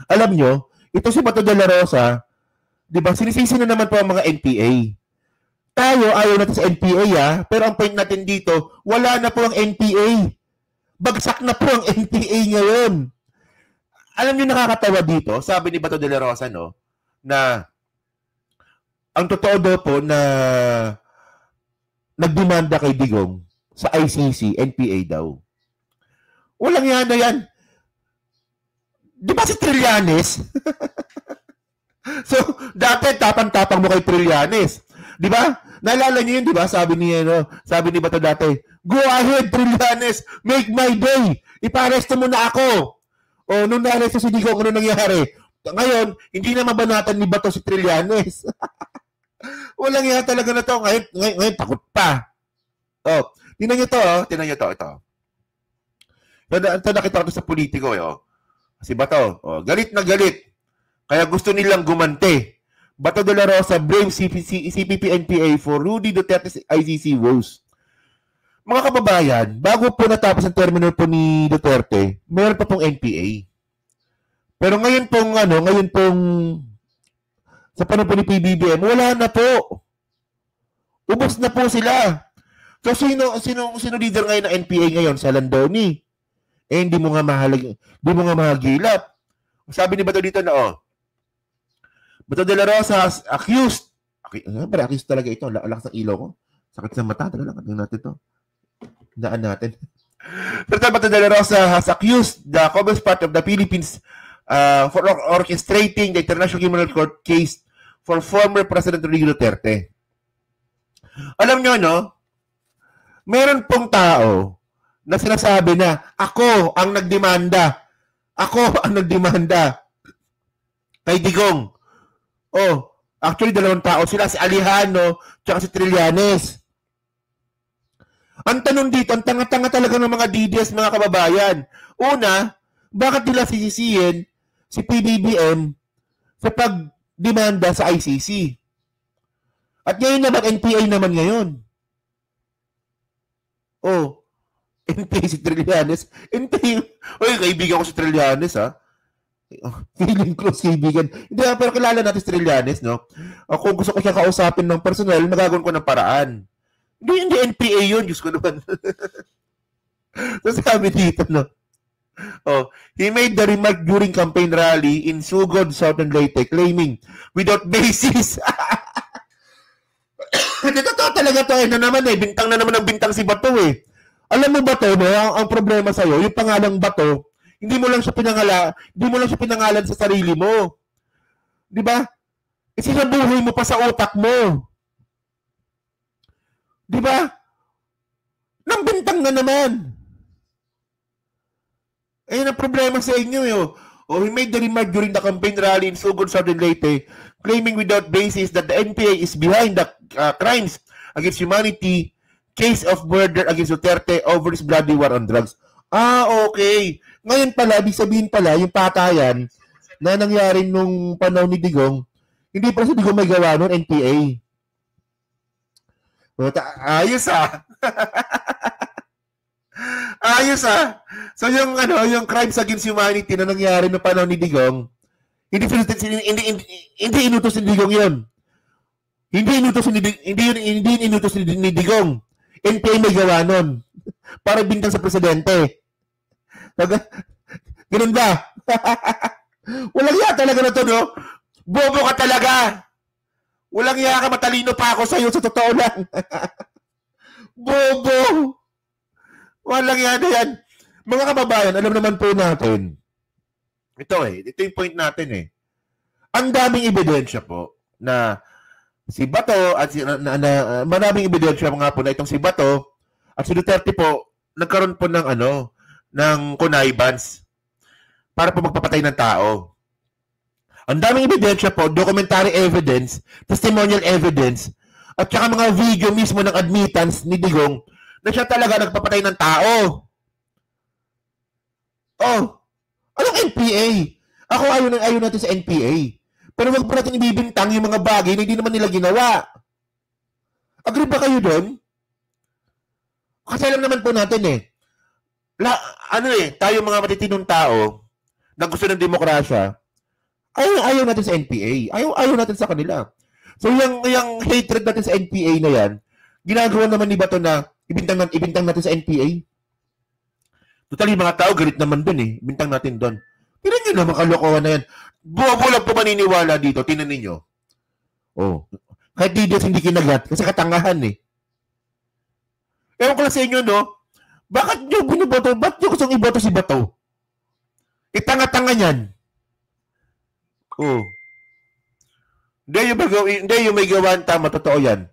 Alam nyo, ito si Bato de la Rosa, di ba, sinisisi na naman po ang mga NPA. Tayo, ayaw natin sa NPA, pero ang point natin dito, wala na po ang NPA. Bagsak na po ang NPA ngayon. Alam niyo nakakatawa dito, sabi ni Bato de la Rosa, no, na ang totoo daw po na nagdemanda kay Digong sa ICC, NPA daw. Walang yan na yan. Di ba si Trillanes? So, dati tapang-tapang mo kay Trillanes. Di ba? Naalala niyo yun, di ba? Sabi ni Bato dati, go ahead, Trillanes, make my day. Iparesto mo na ako. O, nung naresto si Digong, ano nangyari? Ngayon, hindi na mabanatan ni Bato si Trillanes. Walang yan talaga na to. Ngayon takot pa. Oh, tinan nyo to. Ito. Ito nakita ko sa politiko. Si Bato, galit na galit. Kaya gusto nilang gumante. Bato de la Rosa blames CPP-NPA for Rudy Duterte's ICC woes. Mga kababayan, bago po natapos ang terminal po ni Duterte, mayroon pa pong NPA. Pero ngayon pong sa panahon po ni PBBM, wala na po. Ubos na po sila. So, sino leader ngayon ng NPA ngayon? Sa Landoni. Hindi mo nga mahagilap. Sabi ni Bato dito na, Bato de la Rosa has accused. Accused talaga ito. Lakas ng ilaw ko. Sakit sa mata. Talaga lang. Tingnan natin ito. Daan natin. Pero Bato de la Rosa has accused the Communist Party of the Philippines for orchestrating the International Criminal Court case for former President Rodrigo Duterte. Alam nyo, no? Meron pong tao na sinasabi na ako ang nagdemanda. Ako ang nagdemanda kay Digong. Actually, dalawang tao sila, si Alejandro tsaka si Trillanes. Ang tanong dito, ang tanga-tanga talaga ng mga DDS, mga kababayan. Una, bakit nila sisisihin si PBBM sa pagdemanda sa ICC? At ngayon naman, NPA naman ngayon. NPA si Trillanes. NPA, kaibigan ko si Trillanes, ha? Feeling close kaibigan. Hindi, pero kilala natin si Trillanes, no? Kung gusto ko siya kausapin ng personal, magagawin ko ng paraan. Hindi NPA yun. Diyos ko naman. So, sabi dito, no? He made the remark during campaign rally in Sugod, Southern Leyte, claiming, without basis. Totoo talaga to, na naman bintang na naman ang bintang si Bato, Alam mo ba to, no? Ang problema sa'yo, yung pangalang Bato, hindi mo lang siya pinangalan sa sarili mo. Di ba? Sinabuhay mo pa sa utak mo. Di ba? Nang bintang na naman. Ayun ang problema sa inyo, he made the remark during the campaign rally in Sugod, Southern Leyte, claiming without basis that the NPA is behind the crimes against humanity, case of murder against Duterte over his bloody war on drugs. Okay. Ngayon pala, ibig sabihin pala, yung patayan na nangyari nung panahon ni Digong, hindi pa si Digong may gawa nun, NPA. Ayos, Ayos, So yung crimes against humanity na nangyari nung panahon ni Digong, hindi inutos ni Digong yun. Hindi inutos ni Digong. NPA may gawa nun. Para bintang sa presidente. Ganun ba? Walang iya talaga na to, no? Bobo ka talaga. Walang iya ka, matalino pa ako sa'yo sa totoo lang. Bobo. Walang iya na yan. Mga kababayan, alam naman po natin. Ito yung point natin Ang daming ebidensya po na si Bato at maraming ebidensya mga po na itong si Bato at si Duterte po nagkaroon po ng connivance para po magpapatay ng tao. Ang daming ebidensya po, documentary evidence, testimonial evidence, at saka mga video mismo ng admittance ni Digong na siya talaga nagpapatay ng tao. Anong NPA? Ako ayaw natin sa NPA. Pero wag po natin ibibintang yung mga bagay na hindi naman nila ginawa. Agree ba kayo doon? Kasi alam naman po natin tayo mga matitinong tao na gusto ng demokrasya, ayaw natin sa NPA. Ayaw natin sa kanila. So, yung hatred natin sa NPA na yan, ginagawa naman ni Bato na ibintang natin sa NPA. Total, yung mga tao, galit naman dun eh. Bintang natin dun. Tignan nyo naman, kalokohan na yan. Buwag po maniniwala dito. Tingnan ninyo. Oh. Kahit hindi kinagat. Kasi katangahan eh. Ewan ko lang sa inyo, no? Bakit nyo binoboto? Ba't nyo gustong iboto si Bato? Tanga-tanga niyan. Oh. Hindi yung may gawa ng tama. Totoo yan.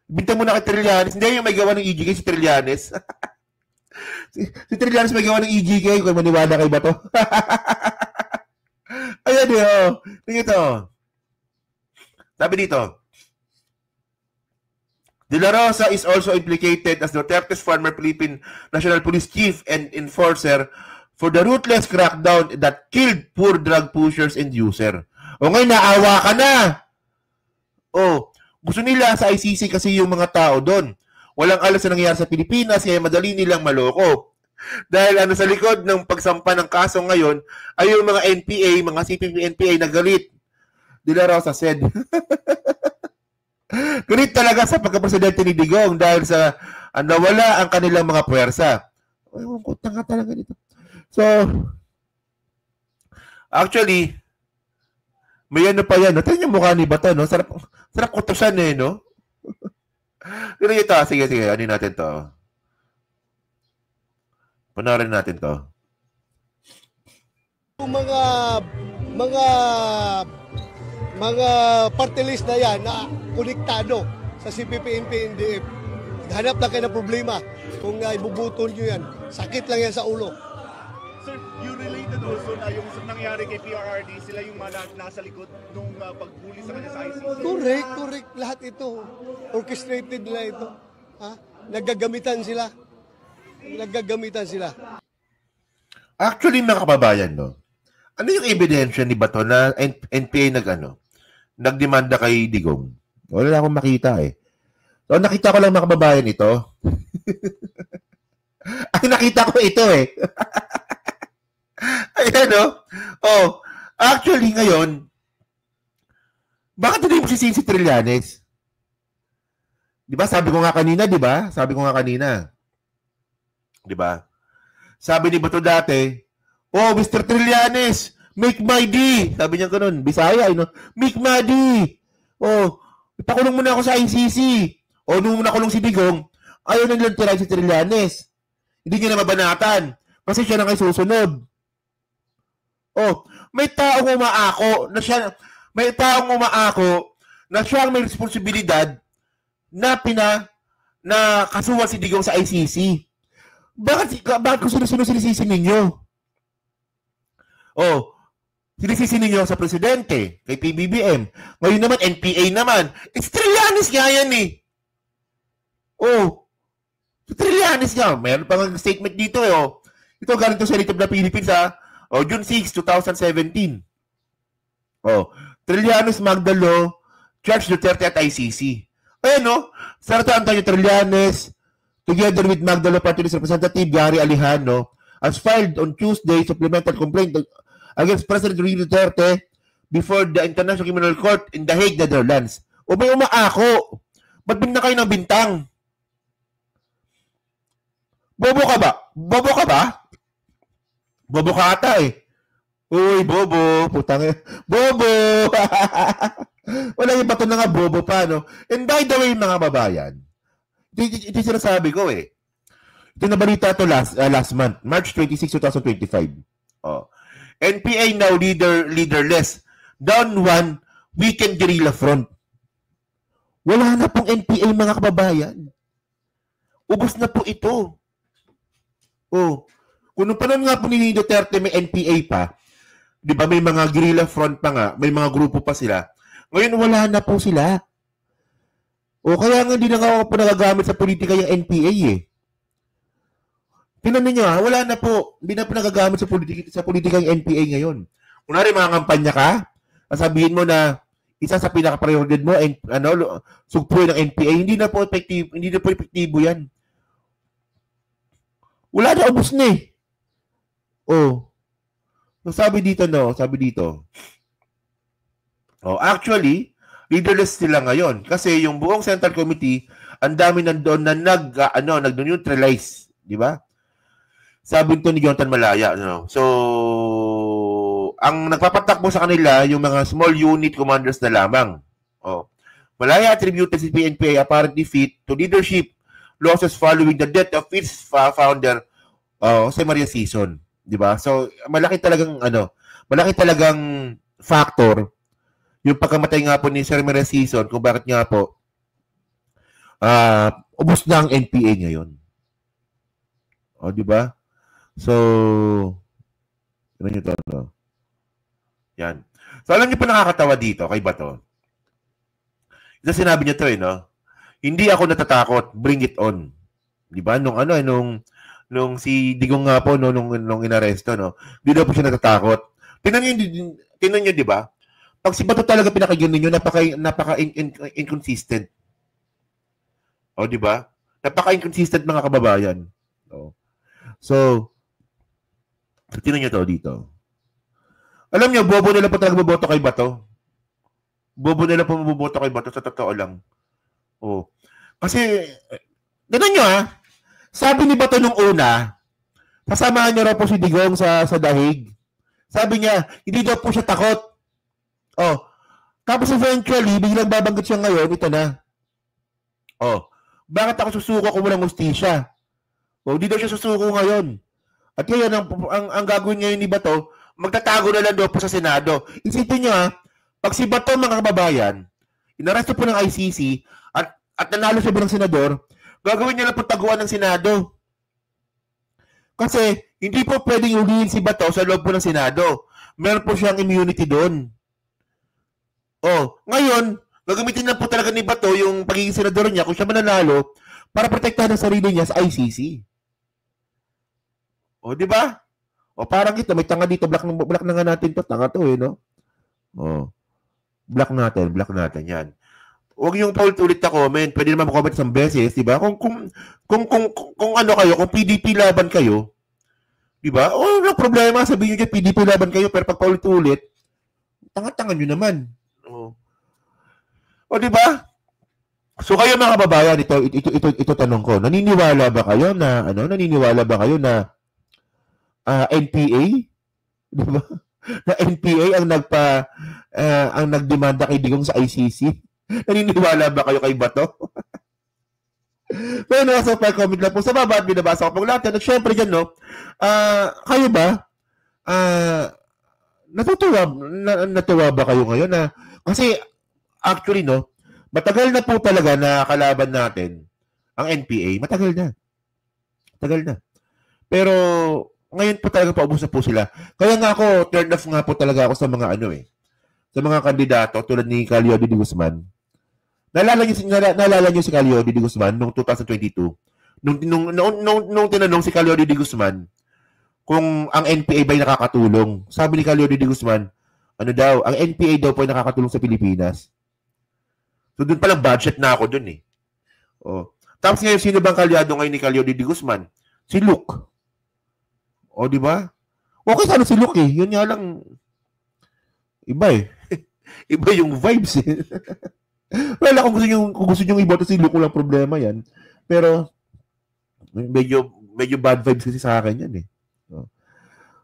Bintang mo na kay Trillanes. Hindi yung may gawa ng EGK si Trillanes. si Trillanes may gawa ng EGK kung maniwala kay Bato. Ayan eh, oh. Tingnan ito. Sabi dito, De La Rosa is also implicated as Duterte's former Philippine National Police Chief and enforcer for the ruthless crackdown that killed poor drug pushers and user. O ngayon, naawa ka na. O, gusto nila sa ICC kasi yung mga tao doon. Walang alam sa nangyayari sa Pilipinas, kaya madali nilang maloko. Dahil sa likod ng pagsampa ng kaso ngayon, ay yung mga NPA, mga CPP NPA na galit. De La Rosa said. Galit talaga sa pagkapresidente ni Digong dahil sa nawala ang kanilang mga puwersa. Ewan ko, tanga talaga dito. So, actually, may ano pa yan. No? Tignan yung mukha ni Bato, no? Sarap kutusan eh, no? Pero ito, sige, ano natin to? Panoorin natin to. Mga party list na yan na konektado sa CPP, NPA, hanap na kayo ng problema kung ibubuto nyo yan. Sakit lang yan sa ulo. Sir, you related also na yung nangyari kay PRRD, sila yung nasa likod nung pagbuli sa kanya sa ICC. Correct. Lahat ito. Orchestrated nila ito. Ha? Naggagamitan sila. Actually, mga kababayan, no? Ano yung ebidensya ni Bato na NPA nagdemanda kay Digong? Wala akong makita eh. So, nakita ko lang mga kababayan ito. Ay, nakita ko ito eh. Ayan, no? Oh, actually, ngayon, bakit hindi mo sisihin si Trillanes? Di ba? Sabi ko nga kanina. Di ba? Sabi ni Bato dati, oh, Mr. Trillanes, make my day. Sabi niya ganun, Bisaya, no? Make my day. Oh, ipakulong muna ako sa ICC. O, nung nakulong si Digong, ayaw na nilang tirahin si Trillanes. Hindi niya na mabanatan. Kasi siya na kayo susunod. Oh, may taong umaako na siya ang may responsibilidad na kasuhan si Digong sa ICC. Bakit ko sinisisi ninyo? Oh, sinisisi ninyo sa presidente, kay PBBM. Ngayon naman, NPA naman. It's Trillanes nga yan eh. Oh, Trillanes nga. Mayroon pang statement dito eh. Oh. Ito galing to sa Senate of the Philippines ha. Oh, June 6, 2017. Oh, Trillanes Magdalo, Judge Duterte at ICC. Ayan no, Senator Antonio Trillanes, together with Magdalo Party List Representative Gary Alejano, has filed on Tuesday supplemental complaint against President Rodrigo Duterte before the International Criminal Court in The Hague, Netherlands. O may umaako. Ba't bigna kayo ng bintang? Bobo ka ba? Bobo ka ata eh. Uy, bobo. Putang bobo! Wala yung Bato na nga bobo pa, no? And by the way, mga babayan, ito yung sinasabi ko eh. Ito na balita ito last month, March 26, 2025. Oh. NPA now leaderless. Down one, weekend guerrilla front. Wala na pong NPA, mga kababayan. Ubus na po ito. Oh. Kung nung panahon nga po ni Duterte may NPA pa, di ba may mga guerrilla front pa nga, may mga grupo pa sila. Ngayon wala na po sila. O kaya nga hindi na nga po nagagamit sa politika yung NPA eh. Tingnan niyo ha, wala na po. Hindi na po nagagamit sa politika yung NPA ngayon. Kunwari mga kampanya ka, sabihin mo na isa sa pinaka-prioridad mo sugpuin ng NPA, hindi na po epektibo yan. Wala na, ubos na eh. Oh. So, sabi dito, Oh, actually, leaderless sila ngayon kasi yung buong Central Committee, ang dami nandoon na nag-neutralize, di ba? Sabi nito ni Jonathan Malaya, no. So, ang nagpapatakbo sa kanila yung mga small unit commanders na lamang. Oh. Malaya attributed si PNP apparent defeat to leadership losses following the death of its founder, Jose Maria Sison, di ba? So, malaki talagang factor yung pagkamatay nga po ni Sir Maria Sison kung bakit nga po ubos na ang NPA ngayon. O, di ba? So, ano nyo to? No? Yan. So, alam nyo po nakakatawa dito kay Bato. Ito sinabi niya to no? Hindi ako natatakot. Bring it on. Di ba? Nung si Digong nga po, nung inaresto, no? Hindi daw po siya natatakot. Tinan nyo, di ba? Pag si Bato talaga pinakinggan ninyo, napaka-inconsistent. O, di ba? Napaka-inconsistent mga kababayan. So, tinan nyo to dito. Alam nyo, bobo nila po talaga boboto kay Bato. Bobo nila po maboboto kay Bato sa totoo lang. Oh. Kasi, ganun nyo sabi ni Bato nung una, kasamahan niya raw po si Digong sa dahig. Sabi niya, hindi daw po siya takot. Oh. Tapos eventually, biglang babanggit siya ngayon, ito na. Oh. Bakit ako susuko kung walang hustisya? Oh, hindi daw siya susuko ngayon. At ngayon, ang gagawin ngayon ni Bato, magtatago na lang daw po sa Senado. Isipin niyo pag si Bato mga kababayan, inaresto po ng ICC at nanalo siya bilang senador, gagawin niya lang po taguan ng Senado. Kasi hindi po pwedeng ulihin si Bato sa loob po ng Senado. Meron po siyang immunity doon. Oh, ngayon, gagamitin na po talaga ni Bato yung pagiging senador niya kung siya mananalo para protektahan ang sarili niya sa ICC. Oh, di ba? O parang ito, may tanga dito, black na nga natin to, tanga to no? O, black natin, yan. Huwag yung paulit-ulit na comment, pwede naman mag-comment isang beses, di ba? Kung ano kayo, kung PDP laban kayo, di ba? O, no problema, sabihin nyo dyan, PDP laban kayo, pero pag paulit-ulit, tanga-tanga nyo naman. O, di ba? So, kayo mga kababayan, ito tanong ko, naniniwala ba kayo na NPA, di ba? Na NPA ang nagdemanda kay Digong sa ICC. Naniniwala ba kayo kay Bato? Pero nasa comment lang po sa baba at binabasa ko pong lahat. At syempre dyan, no? Kayo ba? Natuwa ba kayo ngayon na kasi actually, no? Matagal na po talaga na kalaban natin ang NPA. Matagal na. Pero ngayon po talaga paubos na po sila. Kaya nga ako, turn off nga po talaga ako sa mga sa mga kandidato tulad ni Calio D. Guzman. Naalala niyo si Calio D. Guzman noong 2022? Nung tinanong si Calio D. Guzman kung ang NPA ba'y nakakatulong. Sabi ni Calio D. Guzman, ang NPA daw po ay nakakatulong sa Pilipinas. So doon palang budget na ako doon Oh. Tapos ngayon, sino bang kalyado ngayon ni Calio D. Guzman? Si Luke. O, di ba? Okay sana si Luke Yun nga lang, iba iba yung vibes Wala, kung gusto nyo iboto si Luke, walang problema yan. Pero, medyo bad vibes kasi sa akin yan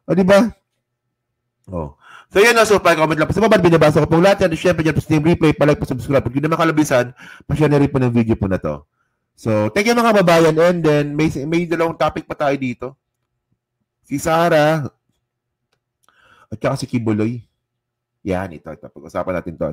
O, di ba? So, yan so, comment lang po sa baba, binabasa ko po lahat yan. Siyempre, dyan po sa replay, palike po, subscribe. Pag hindi naman kalabisan, pa-share na rin po ng video po na to. So, thank you mga kababayan. And then, may dalawang topic pa tayo dito. Si Sarah at saka si Kibuloy. Yan, ito. Pag-usapan natin to,